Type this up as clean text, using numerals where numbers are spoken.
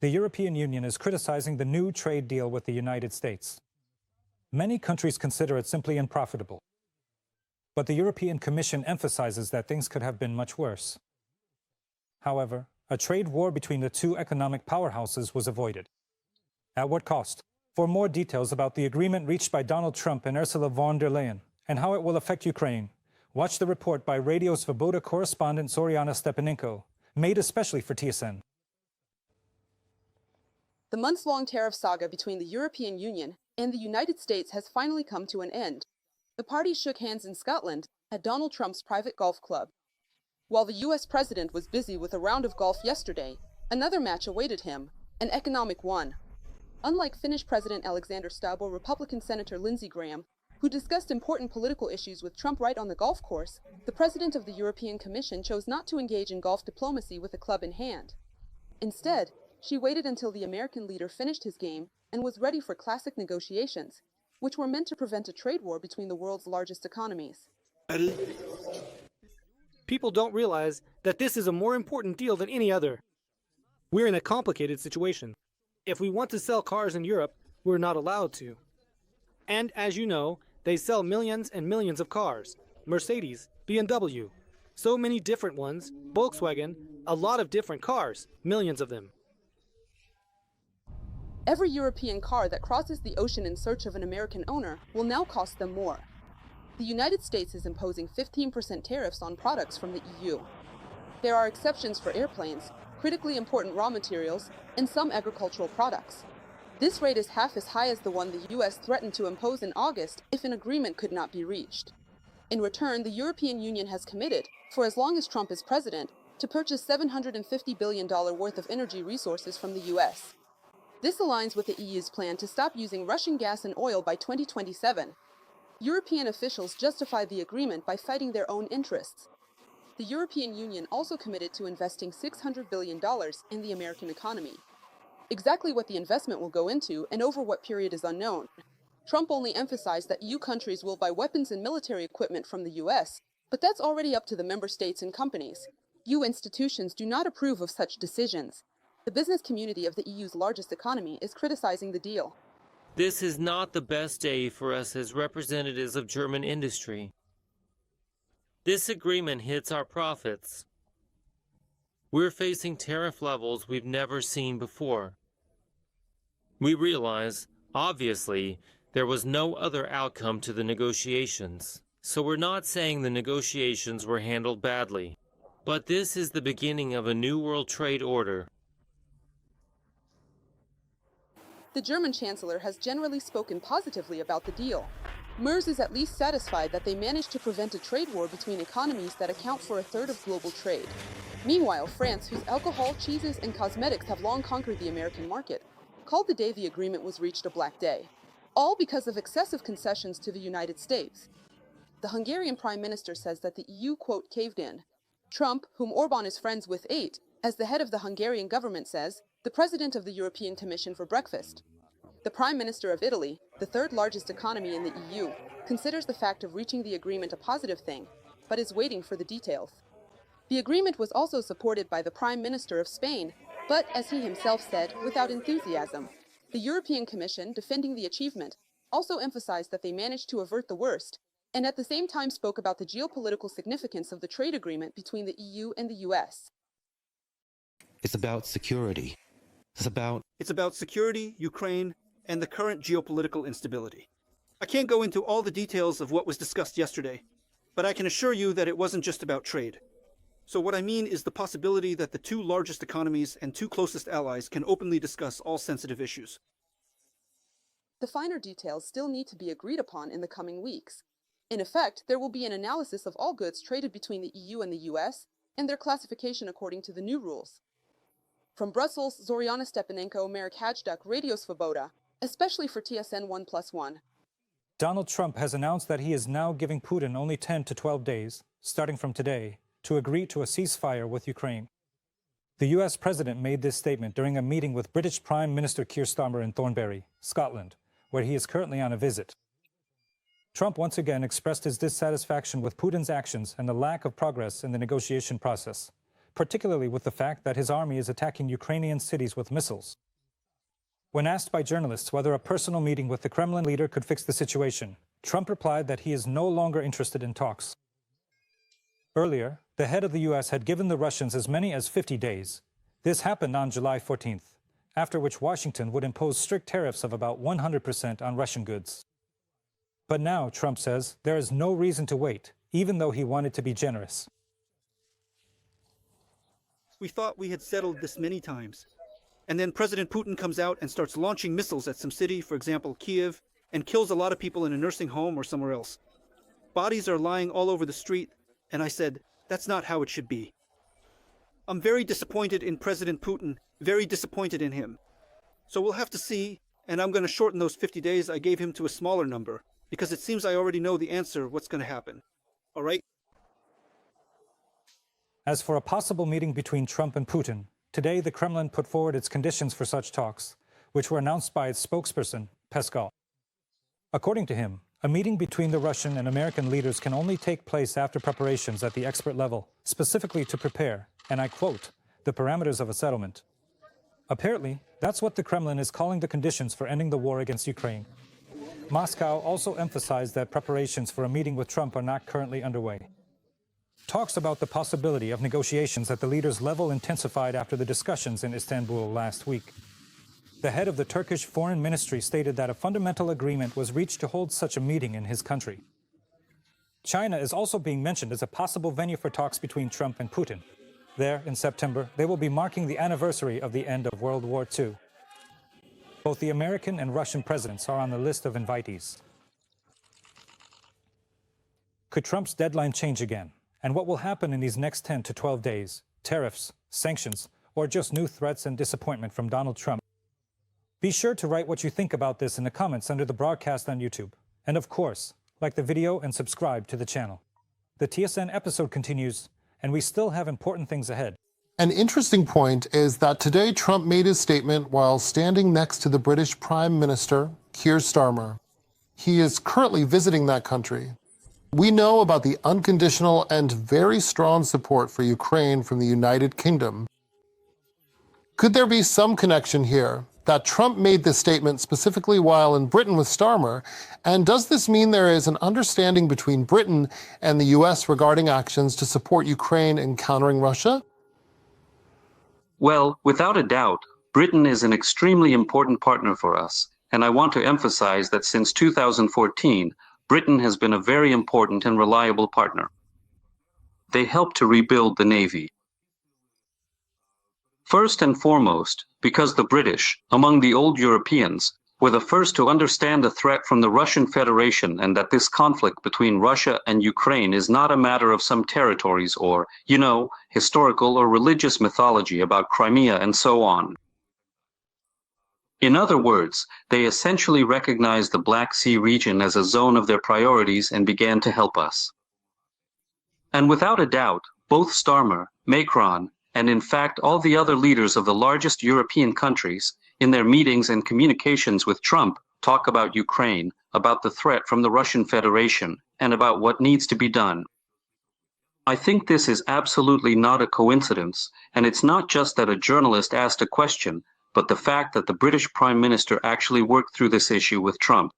The European Union is criticizing the new trade deal with the United States. Many countries consider it simply unprofitable. But the European Commission emphasizes that things could have been much worse. However, a trade war between the two economic powerhouses was avoided. At what cost? For more details about the agreement reached by Donald Trump and Ursula von der Leyen and how it will affect Ukraine, watch the report by Radio Svoboda correspondent Zoryana Stepanenko, made especially for TSN. The months-long tariff saga between the European Union and the United States has finally come to an end. The parties shook hands in Scotland at Donald Trump's private golf club. While the U.S. president was busy with a round of golf yesterday, another match awaited him, an economic one. Unlike Finnish President Alexander Stubb or Republican Senator Lindsey Graham, who discussed important political issues with Trump right on the golf course, the president of the European Commission chose not to engage in golf diplomacy with a club in hand. Instead, she waited until the American leader finished his game and was ready for classic negotiations, which were meant to prevent a trade war between the world's largest economies. People don't realize that this is a more important deal than any other. We're in a complicated situation. If we want to sell cars in Europe, we're not allowed to. And as you know, they sell millions and millions of cars. Mercedes, BMW, so many different ones, Volkswagen, a lot of different cars, millions of them. Every European car that crosses the ocean in search of an American owner will now cost them more. The United States is imposing 15% tariffs on products from the EU. There are exceptions for airplanes, critically important raw materials, and some agricultural products. This rate is half as high as the one the US threatened to impose in August if an agreement could not be reached. In return, the European Union has committed, for as long as Trump is president, to purchase $750 billion worth of energy resources from the US. This aligns with the EU's plan to stop using Russian gas and oil by 2027. European officials justify the agreement by fighting their own interests. The European Union also committed to investing $600 billion in the American economy. Exactly what the investment will go into and over what period is unknown. Trump only emphasized that EU countries will buy weapons and military equipment from the US, but that's already up to the member states and companies. EU institutions do not approve of such decisions. The business community of the EU's largest economy is criticizing the deal. This is not the best day for us as representatives of German industry. This agreement hits our profits. We're facing tariff levels we've never seen before. We realize, obviously, there was no other outcome to the negotiations. So we're not saying the negotiations were handled badly. But this is the beginning of a new world trade order. The German chancellor has generally spoken positively about the deal. Merz is at least satisfied that they managed to prevent a trade war between economies that account for a third of global trade. Meanwhile, France, whose alcohol, cheeses, and cosmetics have long conquered the American market, called the day the agreement was reached a black day. All because of excessive concessions to the United States. The Hungarian Prime Minister says that the EU, quote, caved in. Trump, whom Orban is friends with, ate, as the head of the Hungarian government says, the president of the European Commission for breakfast. The Prime Minister of Italy, the third largest economy in the EU, considers the fact of reaching the agreement a positive thing, but is waiting for the details. The agreement was also supported by the Prime Minister of Spain, but, as he himself said, without enthusiasm. The European Commission, defending the achievement, also emphasized that they managed to avert the worst, and at the same time spoke about the geopolitical significance of the trade agreement between the EU and the US. It's about security. It's about security, Ukraine, and the current geopolitical instability. I can't go into all the details of what was discussed yesterday, but I can assure you that it wasn't just about trade. So what I mean is the possibility that the two largest economies and two closest allies can openly discuss all sensitive issues. The finer details still need to be agreed upon in the coming weeks. In effect, there will be an analysis of all goods traded between the EU and the US, and their classification according to the new rules. From Brussels, Zoryana Stepanenko, Marek Hajduk, Radio Svoboda, especially for TSN 1+1. Donald Trump has announced that he is now giving Putin only 10 to 12 days, starting from today, to agree to a ceasefire with Ukraine. The US president made this statement during a meeting with British Prime Minister Keir Starmer in Thornbury, Scotland, where he is currently on a visit. Trump once again expressed his dissatisfaction with Putin's actions and the lack of progress in the negotiation process, particularly with the fact that his army is attacking Ukrainian cities with missiles. When asked by journalists whether a personal meeting with the Kremlin leader could fix the situation, Trump replied that he is no longer interested in talks. Earlier, the head of the U.S. had given the Russians as many as 50 days. This happened on July 14th, after which Washington would impose strict tariffs of about 100% on Russian goods. But now, Trump says, there is no reason to wait, even though he wanted to be generous. We thought we had settled this many times. And then President Putin comes out and starts launching missiles at some city, for example, Kiev, and kills a lot of people in a nursing home or somewhere else. Bodies are lying all over the street, and I said, that's not how it should be. I'm very disappointed in President Putin, very disappointed in him. So we'll have to see, and I'm going to shorten those 50 days I gave him to a smaller number, because it seems I already know the answer of what's going to happen. All right? As for a possible meeting between Trump and Putin, today the Kremlin put forward its conditions for such talks, which were announced by its spokesperson, Peskov. According to him, a meeting between the Russian and American leaders can only take place after preparations at the expert level, specifically to prepare, and I quote, the parameters of a settlement. Apparently, that's what the Kremlin is calling the conditions for ending the war against Ukraine. Moscow also emphasized that preparations for a meeting with Trump are not currently underway. Talks about the possibility of negotiations at the leaders' level intensified after the discussions in Istanbul last week. The head of the Turkish Foreign Ministry stated that a fundamental agreement was reached to hold such a meeting in his country. China is also being mentioned as a possible venue for talks between Trump and Putin. There, in September, they will be marking the anniversary of the end of World War II. Both the American and Russian presidents are on the list of invitees. Could Trump's deadline change again? And what will happen in these next 10 to 12 days? Tariffs, sanctions, or just new threats and disappointment from Donald Trump? Be sure to write what you think about this in the comments under the broadcast on YouTube. And of course, like the video and subscribe to the channel. The TSN episode continues, and we still have important things ahead. An interesting point is that today Trump made his statement while standing next to the British Prime Minister, Keir Starmer. He is currently visiting that country. We know about the unconditional and very strong support for Ukraine from the United Kingdom. Could there be some connection here that Trump made this statement specifically while in Britain with Starmer? And does this mean there is an understanding between Britain and the US regarding actions to support Ukraine in countering Russia? Well, without a doubt, Britain is an extremely important partner for us, and I want to emphasize that since 2014, Britain has been a very important and reliable partner. They helped to rebuild the Navy. First and foremost, because the British, among the old Europeans, were the first to understand the threat from the Russian Federation and that this conflict between Russia and Ukraine is not a matter of some territories or, historical or religious mythology about Crimea and so on. In other words, they essentially recognized the Black Sea region as a zone of their priorities and began to help us. And without a doubt, both Starmer, Macron, and in fact all the other leaders of the largest European countries, in their meetings and communications with Trump, talk about Ukraine, about the threat from the Russian Federation, and about what needs to be done. I think this is absolutely not a coincidence, and it's not just that a journalist asked a question, but the fact that the British Prime Minister actually worked through this issue with Trump.